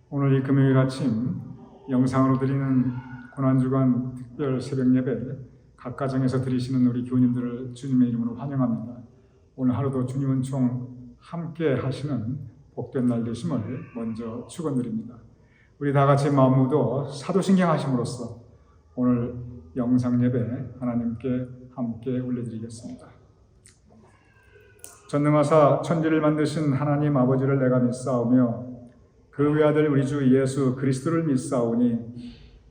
오늘 이 금요일 아침 영상으로 드리는 고난주간 특별 새벽 예배 각 가정에서 드리시는 우리 교우님들을 주님의 이름으로 환영합니다. 오늘 하루도 주님은 총 함께 하시는 복된 날 되심을 먼저 축원드립니다. 우리 다 같이 마음 모두 사도신경 하심으로써 오늘 영상 예배 하나님께 함께 올려드리겠습니다. 전능하사 천지를 만드신 하나님 아버지를 내가 믿사오며 그 외아들 우리 주 예수 그리스도를 믿사오니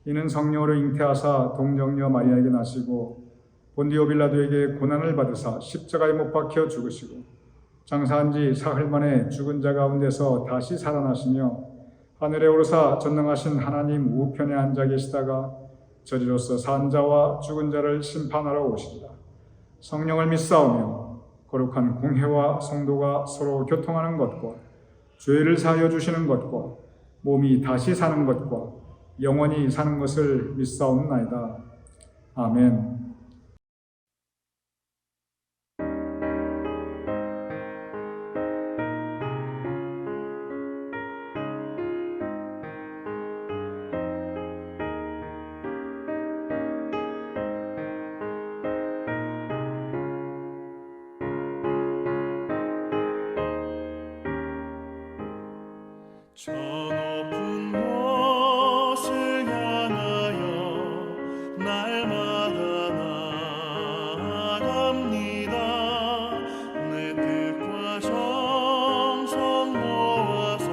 이는 성령으로 잉태하사 동정녀 마리아에게 나시고 본디오 빌라도에게 고난을 받으사 십자가에 못 박혀 죽으시고 장사한 지 사흘 만에 죽은 자 가운데서 다시 살아나시며 하늘에 오르사 전능하신 하나님 우편에 앉아 계시다가 저리로서 산 자와 죽은 자를 심판하러 오시리라. 성령을 믿사오며 거룩한 공회와 성도가 서로 교통하는 것과 죄를 사하여 주시는 것과 몸이 다시 사는 것과 영원히 사는 것을 믿사옵나이다. 아멘. 저 높은 곳을 향하여 날마다 나아갑니다. 내 뜻과 정성 모아서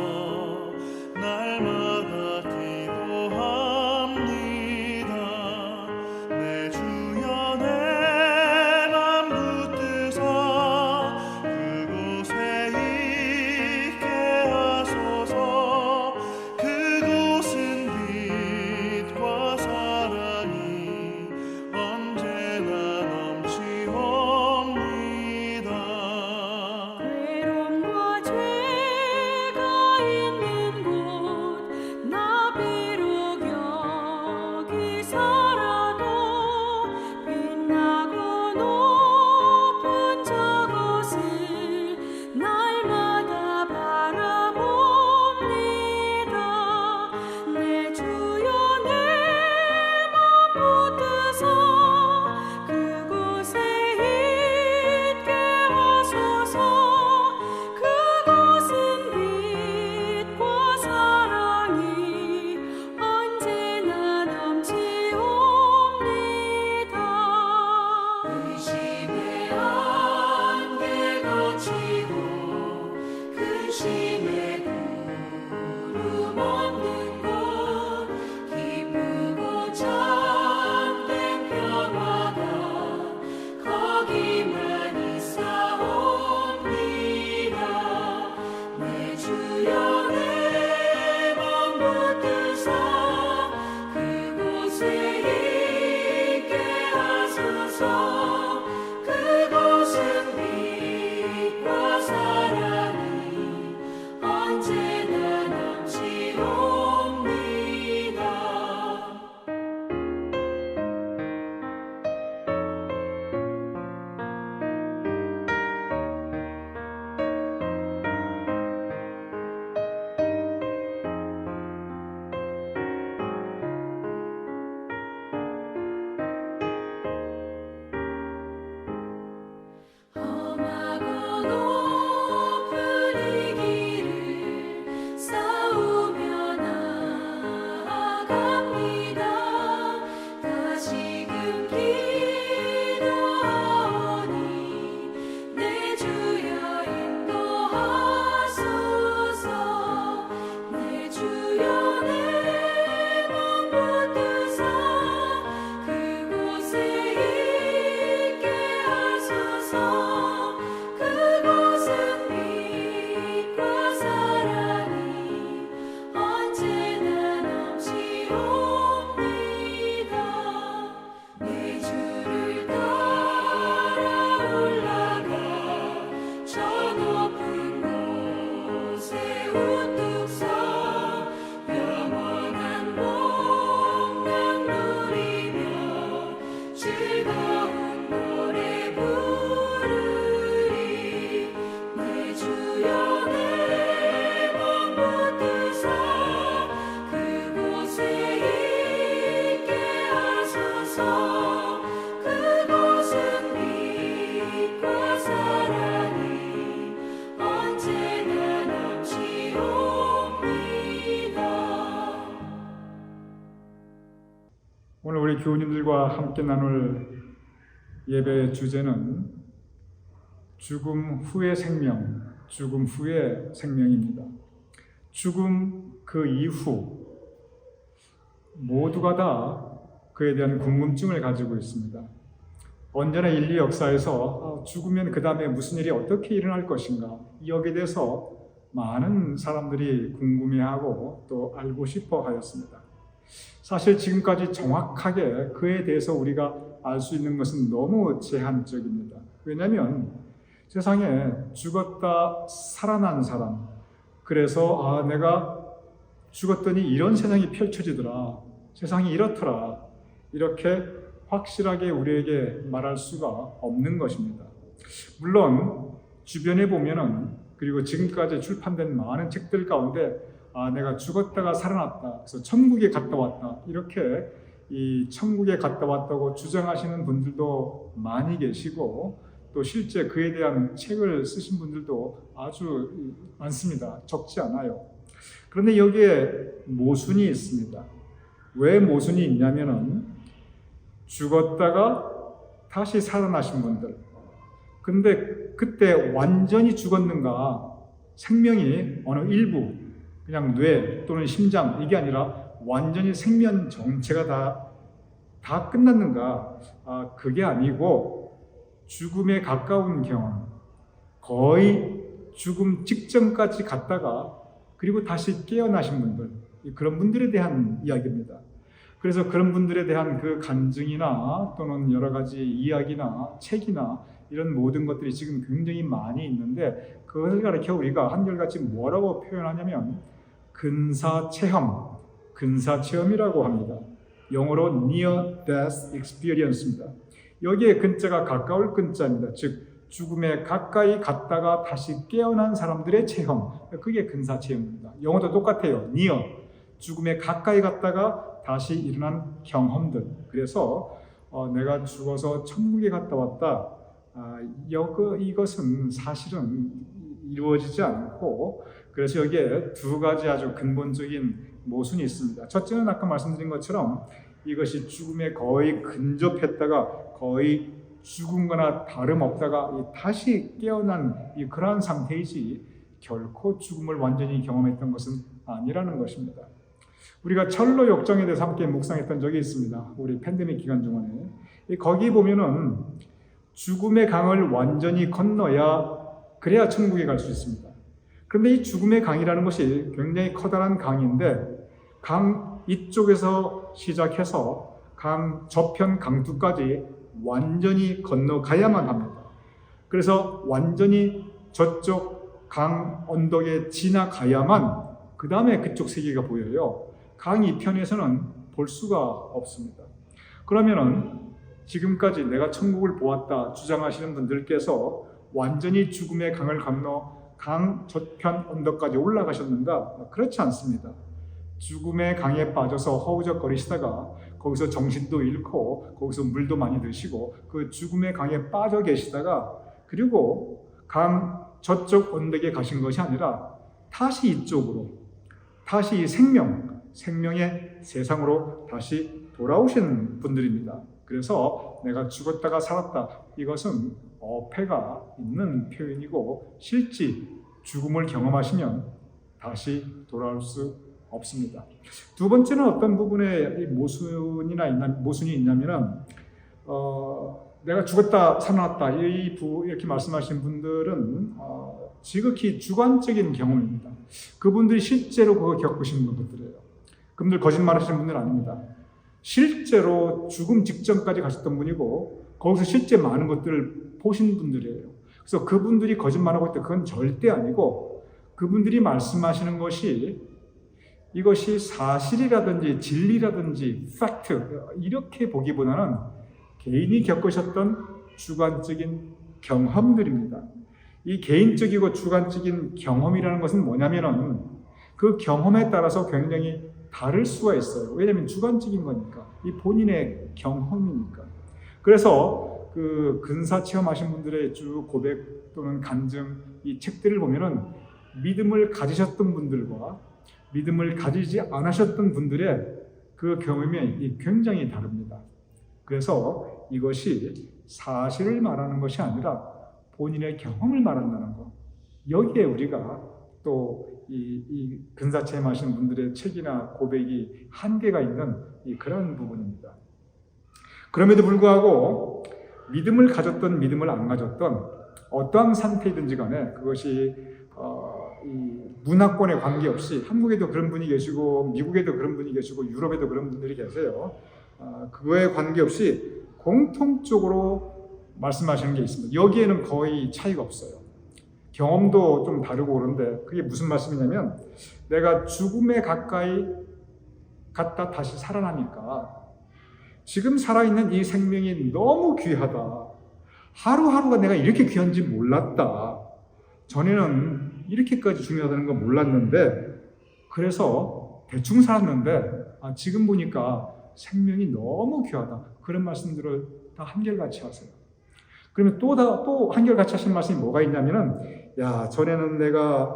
날마다 기도합니다. 내 주여 내 맘 붙드사 그곳에 있게 하소서. 오늘 우리 교우님들과 함께 나눌 예배의 주제는 죽음 후의 생명, 죽음 후의 생명입니다. 죽음 그 이후 모두가 다 그에 대한 궁금증을 가지고 있습니다. 언제나 인류 역사에서 죽으면 그 다음에 무슨 일이 어떻게 일어날 것인가, 여기에 대해서 많은 사람들이 궁금해하고 또 알고 싶어 하였습니다. 사실 지금까지 정확하게 그에 대해서 우리가 알 수 있는 것은 너무 제한적입니다. 왜냐하면 세상에 죽었다 살아난 사람, 그래서 내가 죽었더니 이런 세상이 펼쳐지더라, 세상이 이렇더라, 이렇게 확실하게 우리에게 말할 수가 없는 것입니다. 물론 주변에 보면은, 그리고 지금까지 출판된 많은 책들 가운데 내가 죽었다가 살아났다, 그래서 천국에 갔다 왔다, 이렇게 이 천국에 갔다 왔다고 주장하시는 분들도 많이 계시고, 또 실제 그에 대한 책을 쓰신 분들도 아주 많습니다. 적지 않아요. 그런데 여기에 모순이 있습니다. 왜 모순이 있냐면은, 죽었다가 다시 살아나신 분들, 근데 그때 완전히 죽었는가, 생명이 어느 일부, 그냥 뇌 또는 심장, 이게 아니라 완전히 생명 전체가 다 끝났는가, 그게 아니고 죽음에 가까운 경험, 거의 죽음 직전까지 갔다가 그리고 다시 깨어나신 분들, 그런 분들에 대한 이야기입니다. 그래서 그런 분들에 대한 그 간증이나 또는 여러 가지 이야기나 책이나 이런 모든 것들이 지금 굉장히 많이 있는데, 그것을 가리켜 우리가 한결같이 뭐라고 표현하냐면 근사체험이라고 합니다. 영어로 Near Death Experience입니다. 여기에 근자가 가까울 근자입니다. 즉 죽음에 가까이 갔다가 다시 깨어난 사람들의 체험, 그게 근사체험입니다. 영어도 똑같아요. Near, 죽음에 가까이 갔다가 다시 일어난 경험들. 그래서 내가 죽어서 천국에 갔다 왔다, 이것은 사실은 이루어지지 않고, 그래서 여기에 두 가지 아주 근본적인 모순이 있습니다. 첫째는 아까 말씀드린 것처럼 이것이 죽음에 거의 근접했다가 거의 죽은 거나 다름없다가 다시 깨어난 그러한 상태이지, 결코 죽음을 완전히 경험했던 것은 아니라는 것입니다. 우리가 철로 역정에 대해서 함께 묵상했던 적이 있습니다. 우리 팬데믹 기간 중간에. 거기 보면은 죽음의 강을 완전히 건너야, 그래야 천국에 갈 수 있습니다. 그런데 이 죽음의 강이라는 것이 굉장히 커다란 강인데, 강 이쪽에서 시작해서 강 저편 강두까지 완전히 건너가야만 합니다. 그래서 완전히 저쪽 강 언덕에 지나가야만 그 다음에 그쪽 세계가 보여요. 강 이편에서는 볼 수가 없습니다. 그러면은 지금까지 내가 천국을 보았다 주장하시는 분들께서 완전히 죽음의 강을 건너 강 저편 언덕까지 올라가셨는가? 그렇지 않습니다. 죽음의 강에 빠져서 허우적거리시다가 거기서 정신도 잃고 거기서 물도 많이 드시고 그 죽음의 강에 빠져 계시다가, 그리고 강 저쪽 언덕에 가신 것이 아니라 다시 이쪽으로, 다시 이 생명의 세상으로 다시 돌아오신 분들입니다. 그래서 내가 죽었다가 살았다, 이것은 어폐가 있는 표현이고, 실제 죽음을 경험하시면 다시 돌아올 수 없습니다. 두 번째는 어떤 부분에 모순이 있냐면은, 내가 죽었다 살아났다 이렇게 말씀하신 분들은 지극히 주관적인 경험입니다. 그분들이 실제로 그거 겪으신 분들이에요. 그분들 거짓말하시는 분들 아닙니다. 실제로 죽음 직전까지 가셨던 분이고 거기서 실제 많은 것들을 보신 분들이에요. 그래서 그분들이 거짓말하고 있다, 그건 절대 아니고, 그분들이 말씀하시는 것이 이것이 사실이라든지 진리라든지 팩트, 이렇게 보기보다는 개인이 겪으셨던 주관적인 경험들입니다. 이 개인적이고 주관적인 경험이라는 것은 뭐냐면은 그 경험에 따라서 굉장히 다를 수가 있어요. 왜냐하면 주관적인 거니까, 이 본인의 경험이니까. 그래서 그 근사 체험하신 분들의 쭉 고백 또는 간증, 이 책들을 보면은 믿음을 가지셨던 분들과 믿음을 가지지 않으셨던 분들의 그 경험이 굉장히 다릅니다. 그래서 이것이 사실을 말하는 것이 아니라 본인의 경험을 말한다는 것. 여기에 우리가 또 이 근사체험 하신 분들의 책이나 고백이 한계가 있는 그런 부분입니다. 그럼에도 불구하고 믿음을 가졌던 믿음을 안 가졌던 어떠한 상태이든지 간에 그것이 이 문화권에 관계없이 한국에도 그런 분이 계시고 미국에도 그런 분이 계시고 유럽에도 그런 분들이 계세요. 그거에 관계없이 공통적으로 말씀하시는 게 있습니다. 여기에는 거의 차이가 없어요. 경험도 좀 다르고 그런데 그게 무슨 말씀이냐면 내가 죽음에 가까이 갔다 다시 살아나니까 지금 살아있는 이 생명이 너무 귀하다. 하루하루가 내가 이렇게 귀한지 몰랐다. 전에는 이렇게까지 중요하다는 거 몰랐는데 그래서 대충 살았는데 지금 보니까 생명이 너무 귀하다. 그런 말씀들을 다 한결같이 하세요. 그러면 또 한결같이 하신 말씀이 뭐가 있냐면은 전에는 내가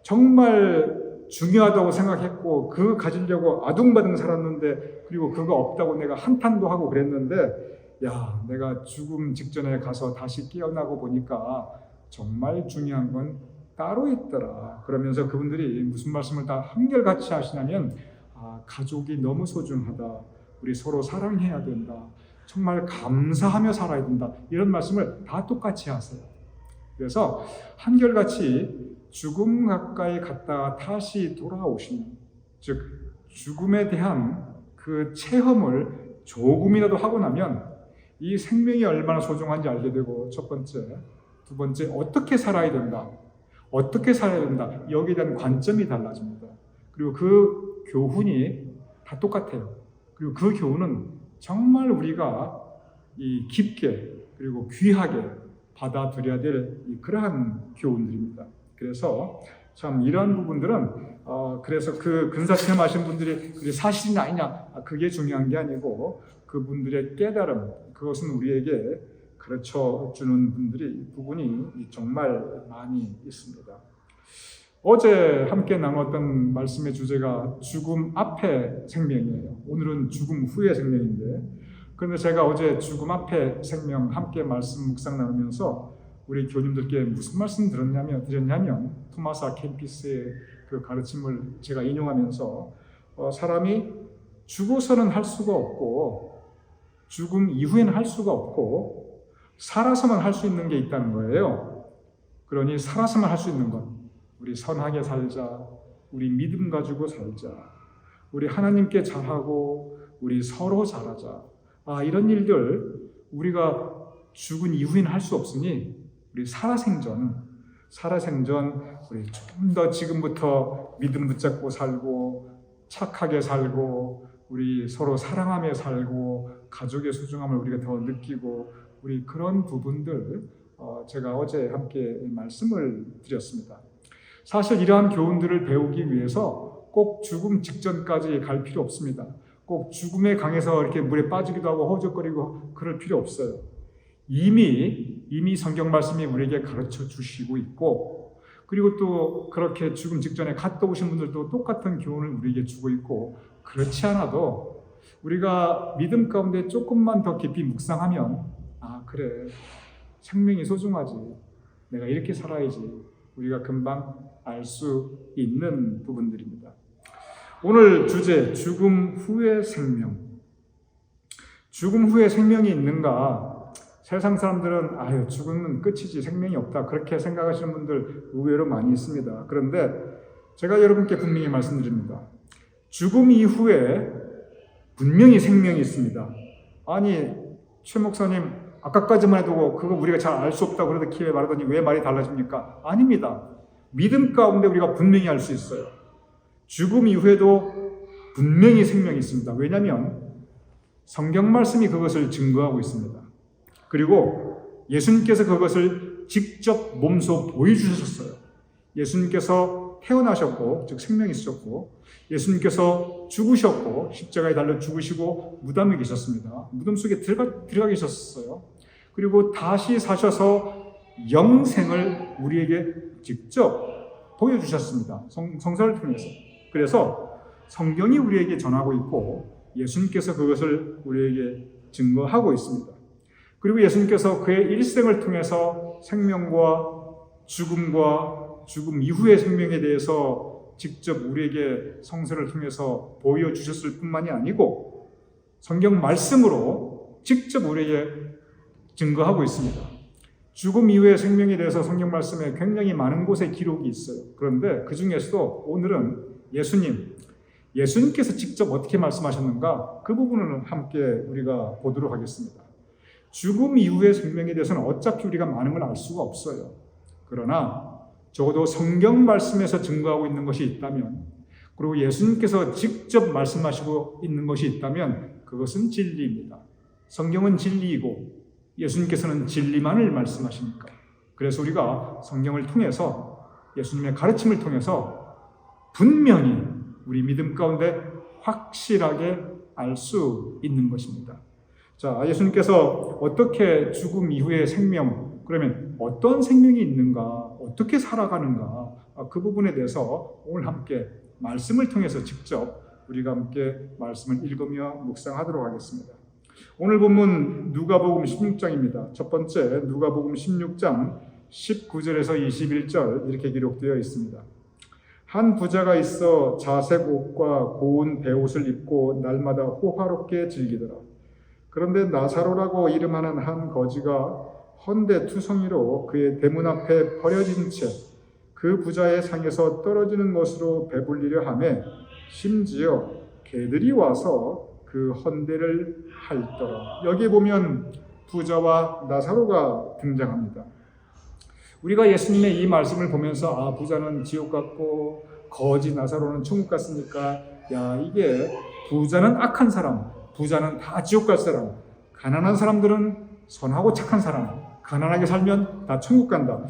정말 중요하다고 생각했고 그거 가지려고 아둥바둥 살았는데 그리고 그거 없다고 내가 한탄도 하고 그랬는데 내가 죽음 직전에 가서 다시 깨어나고 보니까 정말 중요한 건 따로 있더라. 그러면서 그분들이 무슨 말씀을 다 한결같이 하시냐면 가족이 너무 소중하다. 우리 서로 사랑해야 된다. 정말 감사하며 살아야 된다. 이런 말씀을 다 똑같이 하세요. 그래서 한결같이 죽음 가까이 갔다가 다시 돌아오시는, 즉 죽음에 대한 그 체험을 조금이라도 하고 나면 이 생명이 얼마나 소중한지 알게 되고, 첫 번째, 두 번째, 어떻게 살아야 된다. 어떻게 살아야 된다. 여기에 대한 관점이 달라집니다. 그리고 그 교훈이 다 똑같아요. 그리고 그 교훈은 정말 우리가 이 깊게 그리고 귀하게 받아들여야 될 그러한 교훈들입니다. 그래서 참 이러한 부분들은 그래서 그 근사체험 하신 분들이 그게 사실이냐 아니냐 그게 중요한 게 아니고 그분들의 깨달음, 그것은 우리에게 가르쳐주는 부분이 정말 많이 있습니다. 어제 함께 나눴던 말씀의 주제가 죽음 앞의 생명이에요. 오늘은 죽음 후의 생명인데, 그런데 제가 어제 죽음 앞의 생명 함께 말씀 묵상 나누면서 우리 교님들께 무슨 말씀 드렸냐면 토마스 아 캠피스의 그 가르침을 제가 인용하면서 사람이 죽어서는 할 수가 없고 죽음 이후에는 할 수가 없고 살아서만 할 수 있는 게 있다는 거예요. 그러니 살아서만 할 수 있는 것, 우리 선하게 살자, 우리 믿음 가지고 살자, 우리 하나님께 잘하고 우리 서로 잘하자. 이런 일들 우리가 죽은 이후에는 할 수 없으니 우리 살아생전 우리 좀 더 지금부터 믿음 붙잡고 살고 착하게 살고 우리 서로 사랑하며 살고 가족의 소중함을 우리가 더 느끼고 우리 그런 부분들 제가 어제 함께 말씀을 드렸습니다. 사실 이러한 교훈들을 배우기 위해서 꼭 죽음 직전까지 갈 필요 없습니다. 꼭 죽음의 강에서 이렇게 물에 빠지기도 하고 허우적거리고 그럴 필요 없어요. 이미 성경 말씀이 우리에게 가르쳐 주시고 있고, 그리고 또 그렇게 죽음 직전에 갔다 오신 분들도 똑같은 교훈을 우리에게 주고 있고, 그렇지 않아도 우리가 믿음 가운데 조금만 더 깊이 묵상하면 그래, 생명이 소중하지, 내가 이렇게 살아야지, 우리가 금방 알 수 있는 부분들입니다. 오늘 주제, 죽음 후의 생명. 죽음 후에 생명이 있는가? 세상 사람들은 죽음은 끝이지 생명이 없다 그렇게 생각하시는 분들 의외로 많이 있습니다. 그런데 제가 여러분께 분명히 말씀드립니다. 죽음 이후에 분명히 생명이 있습니다. 아니 최 목사님 아까까지만 해도 그거 우리가 잘 알 수 없다고 그렇게 말하더니 왜 말이 달라집니까? 아닙니다. 믿음 가운데 우리가 분명히 알 수 있어요. 죽음 이후에도 분명히 생명이 있습니다. 왜냐하면 성경 말씀이 그것을 증거하고 있습니다. 그리고 예수님께서 그것을 직접 몸소 보여주셨어요. 예수님께서 태어나셨고, 즉 생명이 있으셨고, 예수님께서 죽으셨고 십자가에 달려 죽으시고 무덤에 계셨습니다. 무덤 속에 들어가 계셨어요. 그리고 다시 사셔서 영생을 우리에게 직접 보여주셨습니다. 성서를 통해서. 그래서 성경이 우리에게 전하고 있고 예수님께서 그것을 우리에게 증거하고 있습니다. 그리고 예수님께서 그의 일생을 통해서 생명과 죽음과 죽음 이후의 생명에 대해서 직접 우리에게 성서를 통해서 보여주셨을 뿐만이 아니고 성경 말씀으로 직접 우리에게 증거하고 있습니다. 죽음 이후의 생명에 대해서 성경 말씀에 굉장히 많은 곳에 기록이 있어요. 그런데 그 중에서도 오늘은 예수님께서 직접 어떻게 말씀하셨는가 그 부분을 함께 우리가 보도록 하겠습니다. 죽음 이후의 생명에 대해서는 어차피 우리가 많은 걸 알 수가 없어요. 그러나 적어도 성경 말씀에서 증거하고 있는 것이 있다면, 그리고 예수님께서 직접 말씀하시고 있는 것이 있다면 그것은 진리입니다. 성경은 진리이고 예수님께서는 진리만을 말씀하시니까. 그래서 우리가 성경을 통해서 예수님의 가르침을 통해서 분명히 우리 믿음 가운데 확실하게 알 수 있는 것입니다. 자, 예수님께서 어떻게 죽음 이후의 생명, 그러면 어떤 생명이 있는가, 어떻게 살아가는가, 그 부분에 대해서 오늘 함께 말씀을 통해서 직접 우리가 함께 말씀을 읽으며 묵상하도록 하겠습니다. 오늘 본문 누가복음 16장입니다. 첫 번째 누가복음 16장 19절에서 21절 이렇게 기록되어 있습니다. 한 부자가 있어 자색 옷과 고운 베옷을 입고 날마다 호화롭게 즐기더라. 그런데 나사로라고 이름하는 한 거지가 헌데 투성이로 그의 대문 앞에 버려진 채 그 부자의 상에서 떨어지는 것으로 배불리려 하매 심지어 개들이 와서 그 헌데를 핥더라. 여기 보면 부자와 나사로가 등장합니다. 우리가 예수님의 이 말씀을 보면서 부자는 지옥 같고 거지 나사로는 천국 갔으니까 이게 부자는 악한 사람, 부자는 다 지옥 갈 사람, 가난한 사람들은 선하고 착한 사람, 가난하게 살면 다 천국 간다.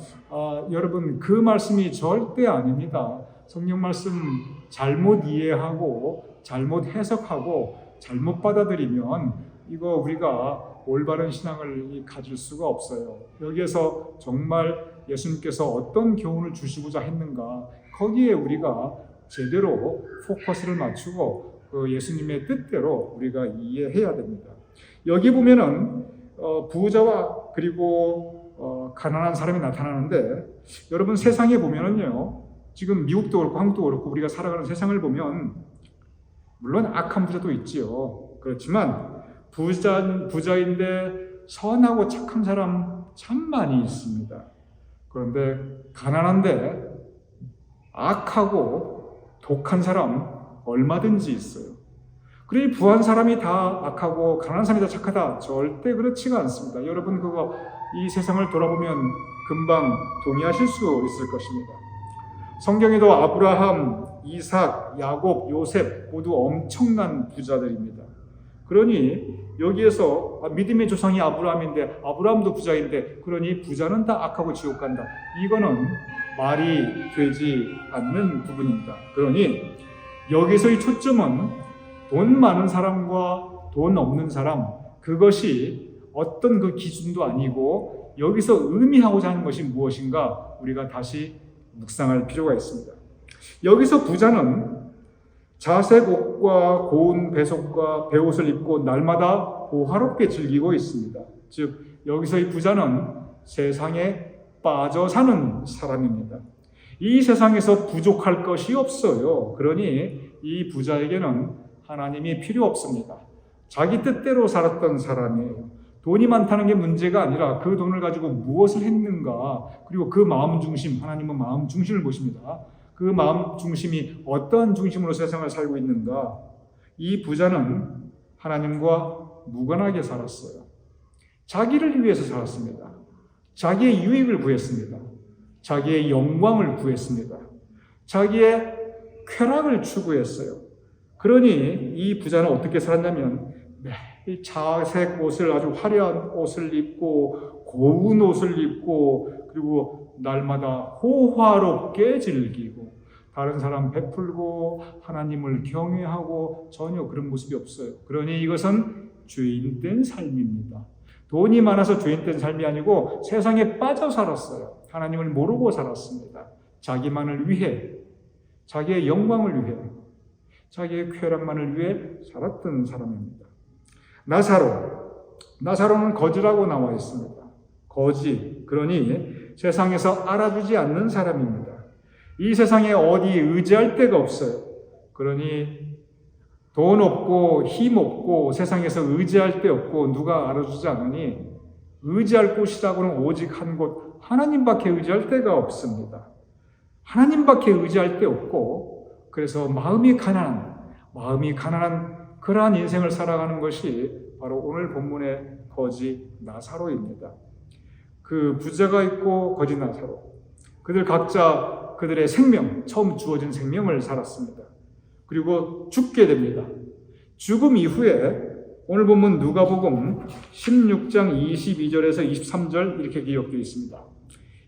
여러분 그 말씀이 절대 아닙니다. 성경 말씀 잘못 이해하고 잘못 해석하고 잘못 받아들이면 이거 우리가 올바른 신앙을 가질 수가 없어요. 여기에서 정말 예수님께서 어떤 교훈을 주시고자 했는가, 거기에 우리가 제대로 포커스를 맞추고 그 예수님의 뜻대로 우리가 이해해야 됩니다. 여기 보면은 부자와 그리고 가난한 사람이 나타나는데, 여러분 세상에 보면은요, 지금 미국도 그렇고 한국도 그렇고 우리가 살아가는 세상을 보면 물론 악한 부자도 있지요. 그렇지만 부자인데 선하고 착한 사람 참 많이 있습니다. 그런데 가난한데 악하고 독한 사람 얼마든지 있어요. 그러니 부한 사람이 다 악하고 가난한 사람이 다 착하다, 절대 그렇지가 않습니다. 여러분 그거 이 세상을 돌아보면 금방 동의하실 수 있을 것입니다. 성경에도 아브라함, 이삭, 야곱, 요셉 모두 엄청난 부자들입니다. 그러니 여기에서 믿음의 조상이 아브라함인데 아브라함도 부자인데, 그러니 부자는 다 악하고 지옥 간다, 이거는 말이 되지 않는 부분입니다. 그러니 여기서의 초점은 돈 많은 사람과 돈 없는 사람, 그것이 어떤 그 기준도 아니고 여기서 의미하고자 하는 것이 무엇인가 우리가 다시 묵상할 필요가 있습니다. 여기서 부자는 자색 옷과 고운 베옷을 입고 날마다 호화롭게 즐기고 있습니다. 즉 여기서의 부자는 세상에 빠져 사는 사람입니다. 이 세상에서 부족할 것이 없어요. 그러니 이 부자에게는 하나님이 필요 없습니다. 자기 뜻대로 살았던 사람이에요. 돈이 많다는 게 문제가 아니라 그 돈을 가지고 무엇을 했는가, 그리고 그 마음 중심, 하나님은 마음 중심을 보십니다. 그 마음 중심이 어떤 중심으로 세상을 살고 있는가, 이 부자는 하나님과 무관하게 살았어요. 자기를 위해서 살았습니다. 자기의 유익을 구했습니다. 자기의 영광을 구했습니다. 자기의 쾌락을 추구했어요. 그러니 이 부자는 어떻게 살았냐면 매일 자색 옷을, 아주 화려한 옷을 입고 고운 옷을 입고, 그리고 날마다 호화롭게 즐기고 다른 사람 베풀고 하나님을 경외하고 전혀 그런 모습이 없어요. 그러니 이것은 죄인된 삶입니다. 돈이 많아서 죄인된 삶이 아니고 세상에 빠져 살았어요. 하나님을 모르고 살았습니다. 자기만을 위해, 자기의 영광을 위해. 자기의 쾌락만을 위해 살았던 사람입니다. 나사로는 거지라고 나와 있습니다. 거지, 그러니 세상에서 알아주지 않는 사람입니다. 이 세상에 어디 의지할 데가 없어요. 그러니 돈 없고 힘 없고 세상에서 의지할 데 없고 누가 알아주지 않으니 의지할 곳이라고는 오직 한 곳, 하나님밖에 의지할 데가 없습니다. 하나님밖에 의지할 데 없고, 그래서 마음이 가난한 그러한 인생을 살아가는 것이 바로 오늘 본문의 거지 나사로입니다. 그 부자가 있고 거지 나사로, 그들 각자 그들의 생명, 처음 주어진 생명을 살았습니다. 그리고 죽게 됩니다. 죽음 이후에 오늘 본문 누가복음 16장 22절에서 23절 이렇게 기록되어 있습니다.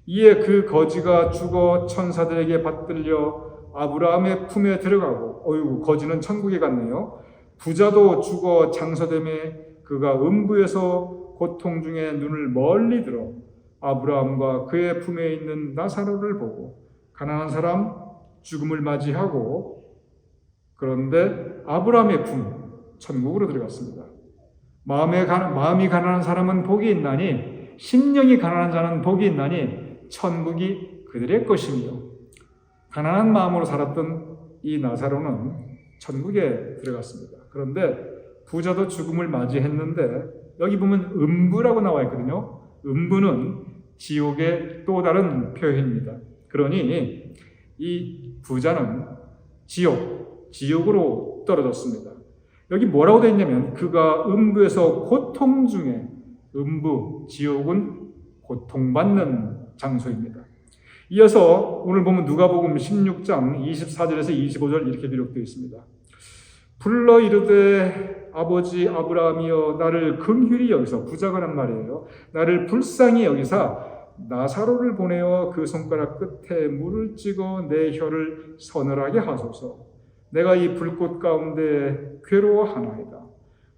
이에 그 거지가 죽어 천사들에게 받들려 아브라함의 품에 들어가고, 어이구, 거지는 천국에 갔네요. 부자도 죽어 장서됨에 그가 음부에서 고통 중에 눈을 멀리 들어 아브라함과 그의 품에 있는 나사로를 보고 가난한 사람 죽음을 맞이하고, 그런데 아브라함의 품 천국으로 들어갔습니다. 마음이 가난한 사람은 복이 있나니 심령이 가난한 자는 복이 있나니 천국이 그들의 것이며, 가난한 마음으로 살았던 이 나사로는 천국에 들어갔습니다. 그런데 부자도 죽음을 맞이했는데 여기 보면 음부라고 나와 있거든요. 음부는 지옥의 또 다른 표현입니다. 그러니 이 부자는 지옥으로 떨어졌습니다. 여기 뭐라고 되어 있냐면 그가 음부에서 고통 중에, 음부, 지옥은 고통받는 장소입니다. 이어서 오늘 보면 누가복음 16장 24절에서 25절 이렇게 기록되어 있습니다. 불러 이르되 아버지 아브라함이여 나를 긍휼히 여기서, 부자가란 말이에요. 나를 불쌍히 여기사 나사로를 보내어 그 손가락 끝에 물을 찍어 내 혀를 서늘하게 하소서. 내가 이 불꽃 가운데 괴로워하나이다.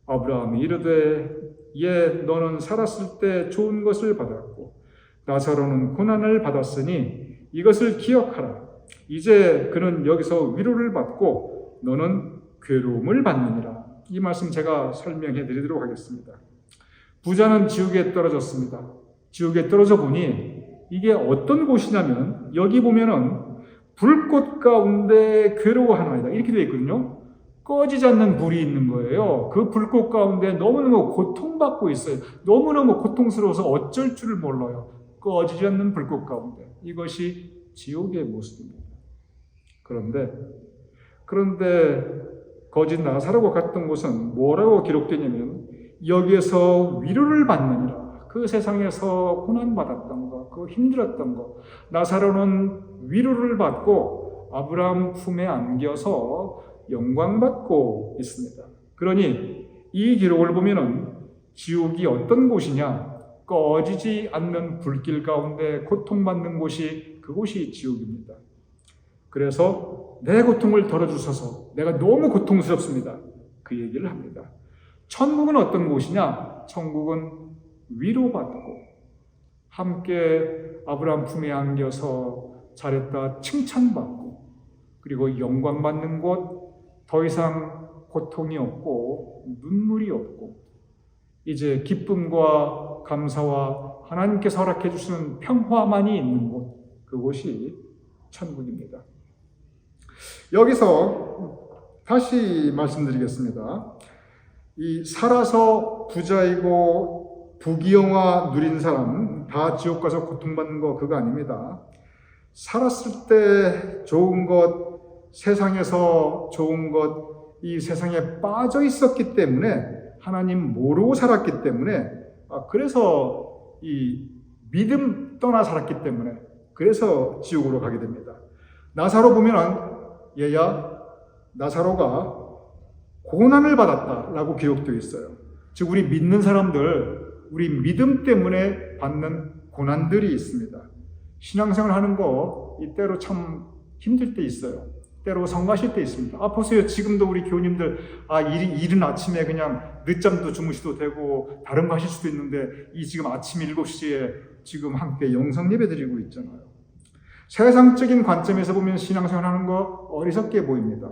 아브라함이 이르되 예 너는 살았을 때 좋은 것을 받았고 나사로는 고난을 받았으니 이것을 기억하라. 이제 그는 여기서 위로를 받고 너는 괴로움을 받느니라. 이 말씀 제가 설명해 드리도록 하겠습니다. 부자는 지옥에 떨어졌습니다. 지옥에 떨어져 보니 이게 어떤 곳이냐면 여기 보면은 불꽃 가운데 괴로워하나이다 이렇게 되어 있거든요. 꺼지지 않는 불이 있는 거예요. 그 불꽃 가운데 너무너무 고통받고 있어요. 너무너무 고통스러워서 어쩔 줄을 몰라요. 꺼지지 않는 불꽃 가운데. 이것이 지옥의 모습입니다. 그런데 거짓 나사로가 갔던 곳은 뭐라고 기록되냐면 여기에서 위로를 받느니라. 그 세상에서 고난받았던 것, 그 힘들었던 것, 나사로는 위로를 받고 아브라함 품에 안겨서 영광받고 있습니다. 그러니 이 기록을 보면은 지옥이 어떤 곳이냐? 꺼지지 않는 불길 가운데 고통받는 곳이, 그곳이 지옥입니다. 그래서 내 고통을 덜어주셔서 내가 너무 고통스럽습니다. 그 얘기를 합니다. 천국은 어떤 곳이냐? 천국은 위로받고 함께 아브라함 품에 안겨서 잘했다 칭찬받고 그리고 영광받는 곳, 더 이상 고통이 없고 눈물이 없고 이제 기쁨과 감사와 하나님께서 허락해 주시는 평화만이 있는 곳, 그곳이 천국입니다. 여기서 다시 말씀드리겠습니다. 이 살아서 부자이고 부귀영화 누린 사람 다 지옥 가서 고통받는 거 그거 아닙니다. 살았을 때 좋은 것, 세상에서 좋은 것, 이 세상에 빠져 있었기 때문에 하나님 모르고 살았기 때문에 그래서 이 믿음 떠나 살았기 때문에 그래서 지옥으로 가게 됩니다. 나사로 보면 얘야 나사로가 고난을 받았다라고 기록되어 있어요. 즉 우리 믿는 사람들 우리 믿음 때문에 받는 고난들이 있습니다. 신앙생활 하는 거 이때로 참 힘들 때 있어요. 때로 성가실 때 있습니다. 보세요. 지금도 우리 교우님들 이른 아침에 그냥 늦잠도 주무셔도 되고 다른 거 하실 수도 있는데 이 지금 아침 7시에 지금 함께 영성 예배 드리고 있잖아요. 세상적인 관점에서 보면 신앙생활 하는 거 어리석게 보입니다.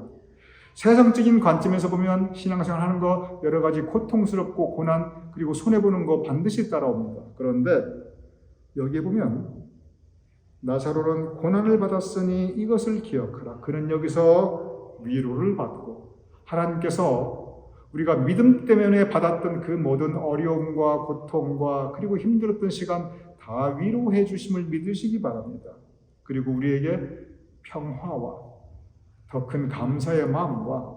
세상적인 관점에서 보면 신앙생활 하는 거 여러 가지 고통스럽고 고난 그리고 손해보는 거 반드시 따라옵니다. 그런데 여기에 보면 나사로는 고난을 받았으니 이것을 기억하라. 그는 여기서 위로를 받고 하나님께서 우리가 믿음 때문에 받았던 그 모든 어려움과 고통과 그리고 힘들었던 시간 다 위로해 주심을 믿으시기 바랍니다. 그리고 우리에게 평화와 더 큰 감사의 마음과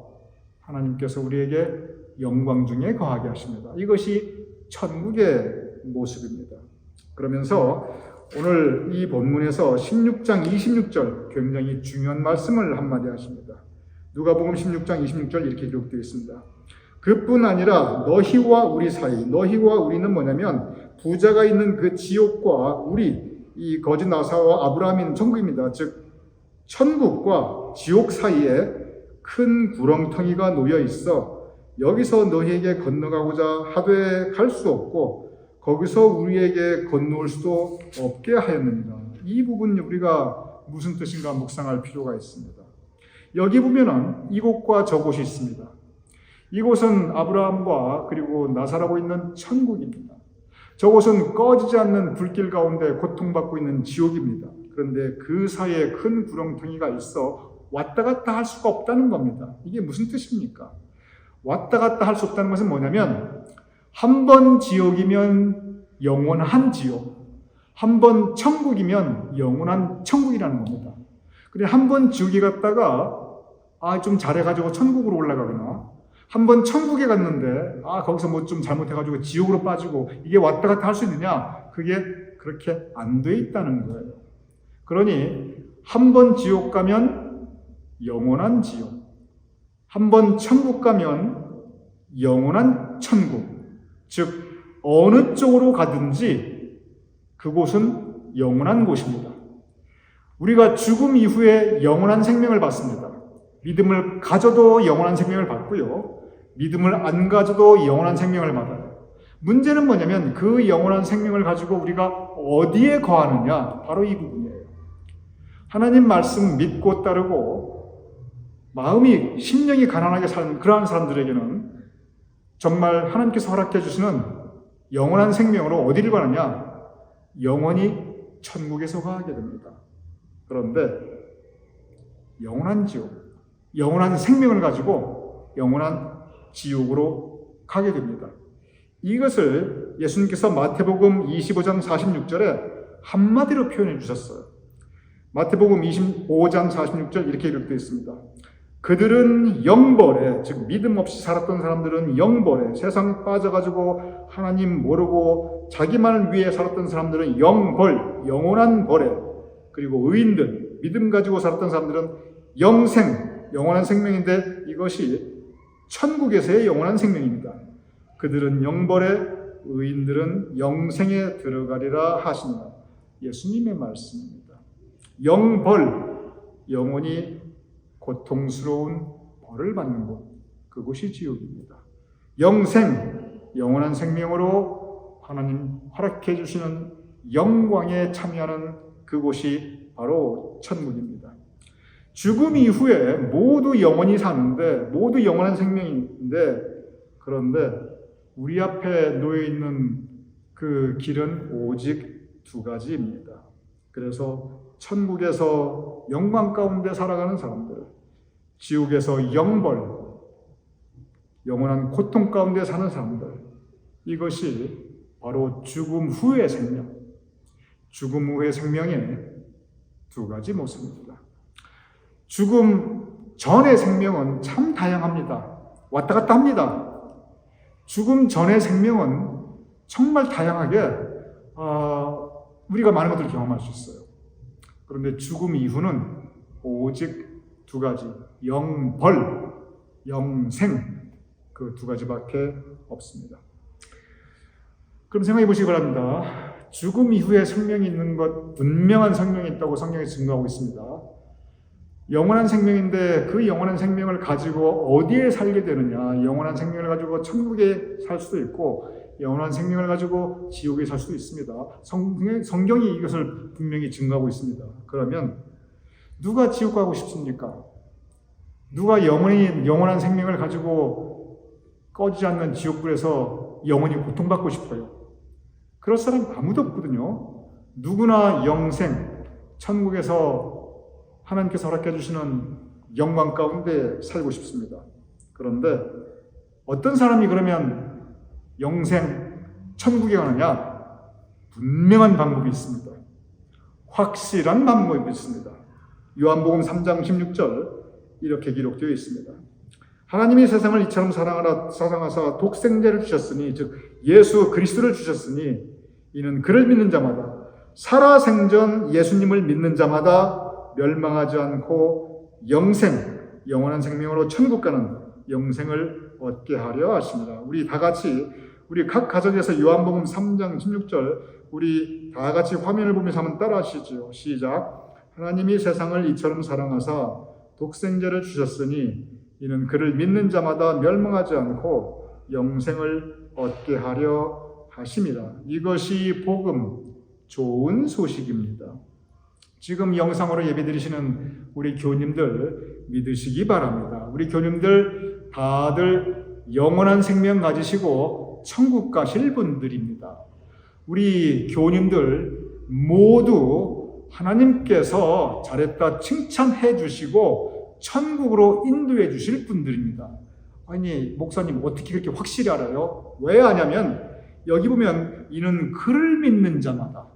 하나님께서 우리에게 영광 중에 거하게 하십니다. 이것이 천국의 모습입니다. 그러면서 오늘 이 본문에서 16장 26절 굉장히 중요한 말씀을 한마디 하십니다. 누가복음 16장 26절 이렇게 기록되어 있습니다. 그뿐 아니라 너희와 우리 사이, 너희와 우리는 뭐냐면 부자가 있는 그 지옥과 우리 이 거짓 나사와 아브라함인 천국입니다. 즉 천국과 지옥 사이에 큰 구렁텅이가 놓여 있어 여기서 너희에게 건너가고자 하되 갈 수 없고 거기서 우리에게 건너올 수도 없게 하였느니라. 이 부분 우리가 무슨 뜻인가 묵상할 필요가 있습니다. 여기 보면은 이곳과 저곳이 있습니다. 이곳은 아브라함과 그리고 나사라고 있는 천국입니다. 저곳은 꺼지지 않는 불길 가운데 고통받고 있는 지옥입니다. 그런데 그 사이에 큰 구렁텅이가 있어 왔다 갔다 할 수가 없다는 겁니다. 이게 무슨 뜻입니까? 왔다 갔다 할 수 없다는 것은 뭐냐면 한 번 지옥이면 영원한 지옥, 한 번 천국이면 영원한 천국이라는 겁니다. 그래 한 번 지옥에 갔다가 좀 잘해가지고 천국으로 올라가거나 한 번 천국에 갔는데 거기서 뭐 좀 잘못해가지고 지옥으로 빠지고 이게 왔다 갔다 할 수 있느냐? 그게 그렇게 안 돼 있다는 거예요. 그러니 한 번 지옥 가면 영원한 지옥, 한 번 천국 가면 영원한 천국, 즉 어느 쪽으로 가든지 그곳은 영원한 곳입니다. 우리가 죽음 이후에 영원한 생명을 받습니다. 믿음을 가져도 영원한 생명을 받고요. 믿음을 안 가져도 영원한 생명을 받아요. 문제는 뭐냐면 그 영원한 생명을 가지고 우리가 어디에 거하느냐? 바로 이 부분이에요. 하나님 말씀 믿고 따르고 마음이 심령이 가난하게 사는 그러한 사람들에게는 정말 하나님께서 허락해 주시는 영원한 생명으로 어디를 가느냐? 영원히 천국에서 가게 됩니다. 그런데 영원한 지옥, 영원한 생명을 가지고 영원한 지옥으로 가게 됩니다. 이것을 예수님께서 마태복음 25장 46절에 한마디로 표현해 주셨어요. 마태복음 25장 46절 이렇게 기록되어 있습니다. 그들은 영벌에, 즉 믿음 없이 살았던 사람들은 영벌에, 세상 빠져가지고 하나님 모르고 자기만을 위해 살았던 사람들은 영벌, 영원한 벌에, 그리고 의인들, 믿음 가지고 살았던 사람들은 영생, 영원한 생명인데 이것이 천국에서의 영원한 생명입니다. 그들은 영벌에, 의인들은 영생에 들어가리라 하시니라. 예수님의 말씀입니다. 영벌, 영원히 고통스러운 벌을 받는 곳, 그곳이 지옥입니다. 영생, 영원한 생명으로 하나님 허락해 주시는 영광에 참여하는 그곳이 바로 천국입니다. 죽음 이후에 모두 영원히 사는데, 모두 영원한 생명인데, 그런데 우리 앞에 놓여 있는 그 길은 오직 두 가지입니다. 그래서 천국에서 영광 가운데 살아가는 사람들, 지옥에서 영벌, 영원한 고통 가운데 사는 사람들, 이것이 바로 죽음 후의 생명, 죽음 후의 생명의 두 가지 모습입니다. 죽음 전의 생명은 참 다양합니다. 왔다 갔다 합니다. 죽음 전의 생명은 정말 다양하게 우리가 많은 것들을 경험할 수 있어요. 그런데 죽음 이후는 오직 두 가지, 영벌, 영생, 그 두 가지밖에 없습니다. 그럼 생각해 보시기 바랍니다. 죽음 이후에 생명이 있는 것, 분명한 생명이 있다고 성경에 증거하고 있습니다. 영원한 생명인데 그 영원한 생명을 가지고 어디에 살게 되느냐? 영원한 생명을 가지고 천국에 살 수도 있고 영원한 생명을 가지고 지옥에 살 수도 있습니다. 성경이 이것을 분명히 증거하고 있습니다. 그러면 누가 지옥 가고 싶습니까? 누가 영원한 생명을 가지고 꺼지지 않는 지옥불에서 영원히 고통받고 싶어요? 그럴 사람 아무도 없거든요. 누구나 영생, 천국에서 하나님께서 허락해 주시는 영광 가운데 살고 싶습니다. 그런데 어떤 사람이 그러면 영생, 천국에 가느냐? 분명한 방법이 있습니다. 확실한 방법이 있습니다. 요한복음 3장 16절 이렇게 기록되어 있습니다. 하나님이 세상을 이처럼 사랑하사 독생자를 주셨으니, 즉 예수 그리스도를 주셨으니 이는 그를 믿는 자마다, 살아생전 예수님을 믿는 자마다 멸망하지 않고 영원한 생명으로 천국 가는 영생을 얻게 하려 하십니다. 우리 다 같이 우리 각 가정에서 요한복음 3장 16절 우리 다 같이 화면을 보면서 한번 따라 하시죠. 시작. 하나님이 세상을 이처럼 사랑하사 독생자를 주셨으니 이는 그를 믿는 자마다 멸망하지 않고 영생을 얻게 하려 하심이라. 이것이 복음, 좋은 소식입니다. 지금 영상으로 예배드리시는 우리 교우님들 믿으시기 바랍니다. 우리 교우님들 다들 영원한 생명 가지시고 천국 가실 분들입니다. 우리 교우님들 모두 하나님께서 잘했다 칭찬해 주시고 천국으로 인도해 주실 분들입니다. 아니, 목사님 어떻게 그렇게 확실히 알아요? 왜 아냐면 여기 보면 이는 그를 믿는 자마다,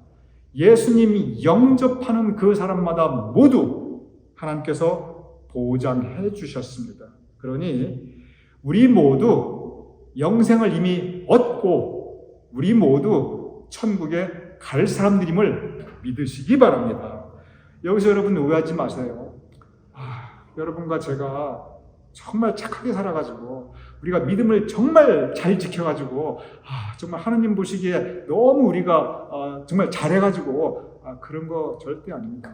예수님이 영접하는 그 사람마다 모두 하나님께서 보장해 주셨습니다. 그러니 우리 모두 영생을 이미 얻고 우리 모두 천국에 갈 사람들임을 믿으시기 바랍니다. 여기서 여러분 오해하지 마세요. 여러분과 제가 정말 착하게 살아가지고 우리가 믿음을 정말 잘 지켜가지고 정말 하나님 보시기에 너무 우리가 정말 잘해가지고 그런 거 절대 아닙니다.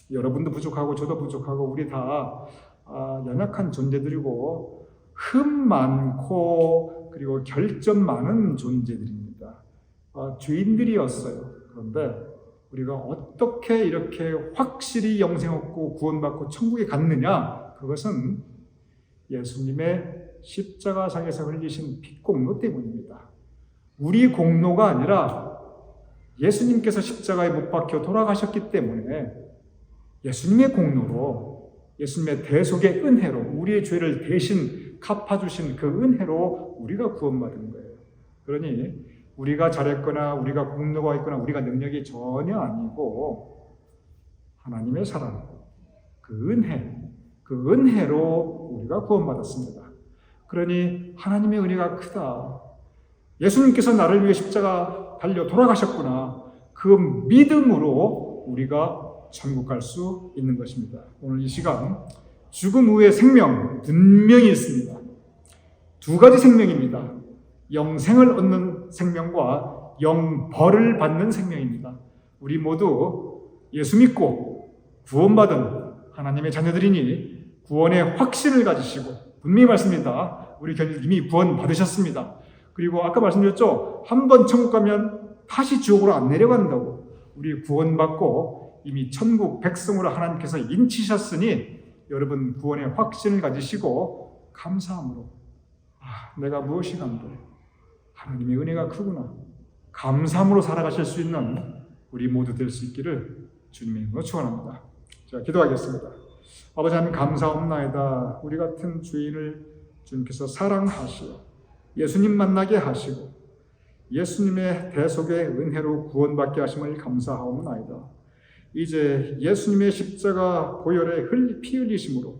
여러분도 부족하고 저도 부족하고 우리 다 연약한 존재들이고 흠 많고 그리고 결점 많은 존재들입니다. 죄인들이었어요. 그런데 우리가 어떻게 이렇게 확실히 영생 얻고 구원받고 천국에 갔느냐? 그것은 예수님의 십자가상에서 흘리신 핏공로 때문입니다. 우리 공로가 아니라 예수님께서 십자가에 못 박혀 돌아가셨기 때문에 예수님의 공로로, 예수님의 대속의 은혜로, 우리의 죄를 대신 갚아주신 그 은혜로 우리가 구원받은 거예요. 그러니 우리가 잘했거나 우리가 공로가 있거나 우리가 능력이 전혀 아니고 하나님의 사랑, 그 은혜로 우리가 구원받았습니다. 그러니 하나님의 은혜가 크다. 예수님께서 나를 위해 십자가 달려 돌아가셨구나. 그 믿음으로 우리가 천국 갈 수 있는 것입니다. 오늘 이 시간 죽음 후의 생명 분명히 있습니다. 두 가지 생명입니다. 영생을 얻는 생명과 영벌을 받는 생명입니다. 우리 모두 예수 믿고 구원받은 하나님의 자녀들이니 구원의 확신을 가지시고, 분명히 말씀입니다. 우리 교회는 이미 구원 받으셨습니다. 그리고 아까 말씀드렸죠. 한번 천국 가면 다시 지옥으로 안 내려간다고. 우리 구원받고 이미 천국 백성으로 하나님께서 인치셨으니 여러분 구원의 확신을 가지시고 감사함으로 내가 무엇이 간데 하나님의 은혜가 크구나. 감사함으로 살아가실 수 있는 우리 모두 될 수 있기를 주님의 이름으로 축원합니다. 자, 기도하겠습니다. 아버지 하나님 감사옵나이다. 우리 같은 죄인을 주님께서 사랑하시어 예수님 만나게 하시고 예수님의 대속의 은혜로 구원받게 하심을 감사하옵나이다. 이제 예수님의 십자가 보혈의 피 흘리심으로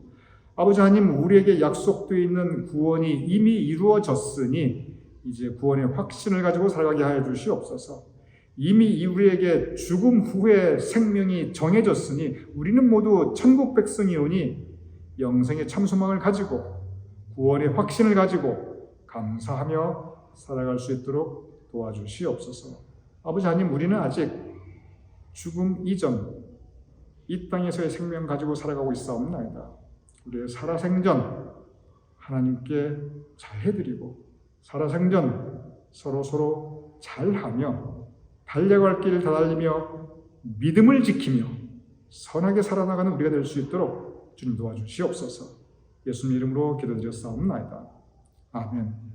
아버지 하나님 우리에게 약속되어 있는 구원이 이미 이루어졌으니 이제 구원의 확신을 가지고 살아가게 하여 주시옵소서. 이미 우리에게 죽음 후의 생명이 정해졌으니 우리는 모두 천국 백성이오니 영생의 참소망을 가지고 구원의 확신을 가지고 감사하며 살아갈 수 있도록 도와주시옵소서. 아버지 하나님 우리는 아직 죽음 이전 이 땅에서의 생명 가지고 살아가고 있사옵나이다. 우리의 살아생전 하나님께 잘해드리고 살아생전 서로 잘하며 달려갈 길을 다달리며 믿음을 지키며 선하게 살아나가는 우리가 될 수 있도록 주님 도와주시옵소서. 예수님 이름으로 기도드렸사옵나이다. 아멘.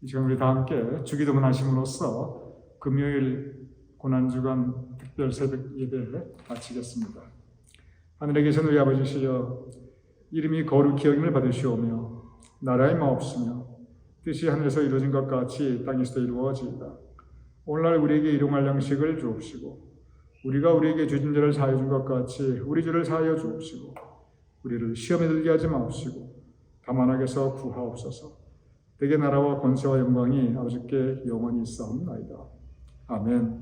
지금 우리 다 함께 주기도문 하심으로써 금요일 고난주간 특별 새벽 예배 마치겠습니다. 하늘에 계신 우리 아버지시여, 이름이 거룩히 여김을 받으시오며 나라의 마옵시며 뜻이 하늘에서 이루어진 것 같이 땅에서도 이루어지이다. 오늘날 우리에게 일용할 양식을 주옵시고 우리가 우리에게 주진 죄를 사하여 준 것 같이 우리 죄를 사하여 주옵시고 우리를 시험에 들게 하지 마옵시고 다만 악에서 구하옵소서. 대개 나라와 권세와 영광이 아버지께 영원히 있사옵나이다. 아멘.